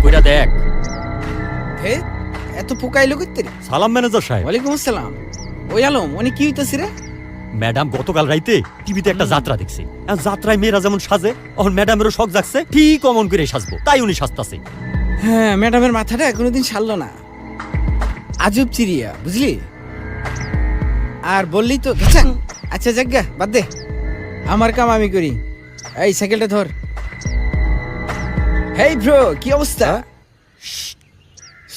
কইরা দেখ। হে এত পোকাইলো করতে রে? সালাম ম্যানেজার সাহেব। ওয়ালাইকুম আসসালাম। ওই আলম উনি কি হইতেছে রে? ম্যাডাম গতকাল রাইতে টিভিতে একটা যাত্রা দেখছে, আর যাত্রায় মেয়েরা যেমন সাজে এখন ম্যাডামেরও শখ জাগছে ঠিক অমন করে সাজবো, তাই উনি সাজতাছে। হ্যাঁ, ম্যাডামের মাথাটা কোনোদিন সারলো না, আজব চিড়িয়া বুঝলি। আর বললি তো গেছাং। আচ্ছা জাগা বাদ দে, আমার কাম আমি করি। এই সাইকেলটা ধর। হেই ব্রো, কি অবস্থা?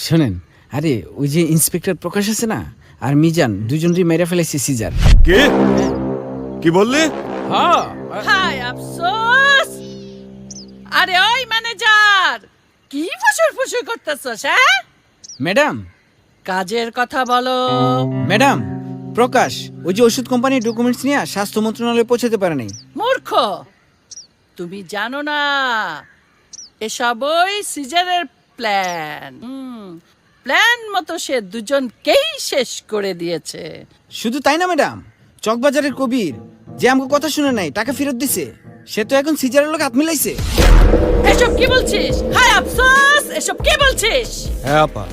শোনেন, আরে ওই যে ইন্সপেক্টর প্রকাশ আছে না, আর মিজান দুজনই মেরে ফেলেছে সিজার। কে? কি বললি? হ্যাঁ হায় আফসোস। আরে ওই ম্যানেজার, কি ফুসুর ফুসুর করতেছস? হ্যাঁ, ম্যাডাম, কাজের কথা বলো। ম্যাডাম প্রকাশ ওই যে ওষুধ কোম্পানির ডকুমেন্টস নিয়ে স্বাস্থ্য মন্ত্রণালয়ে পৌঁছাতে পারে নাই। মূর্খ, তুমি জানো না এসবই সিজারের প্ল্যান। প্ল্যান মতো সে দুজনকেই শেষ করে দিয়েছে। শুধু তাই না ম্যাডাম, চকবাজারের কবির যে আমাকে কথা শুনে নাই, টাকা ফেরত দিছে, সে তো এখন সিজারের লোক হাত মিলাইছে। এসব কি বলছিস? হায় আফসোস, এসব কি বলছিস? হ্যাঁ আপা,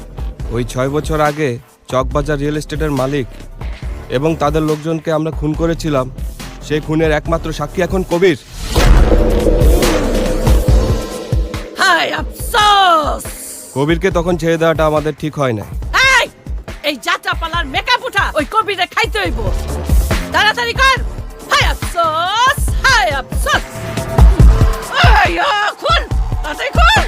ওই 6 বছর আগে চকবাজার রিয়েল এস্টেটের মালিক এবং তাদের লোকজনকে আমরা খুন করেছিলাম। সেই খুনের একমাত্র সাক্ষী এখন কবির। হায় আফসোস। কবিরকে তখন ছেড়ে দেওয়াটা আমাদের ঠিক হয় না। এই যাত্রা পালার মেকআপ উঠা ওই কবিরে খাইতে হইব। তাড়াতাড়ি কর। হায় আফসোস, হায় আফসোস। খুন, তাড়াতাড়ি খুন।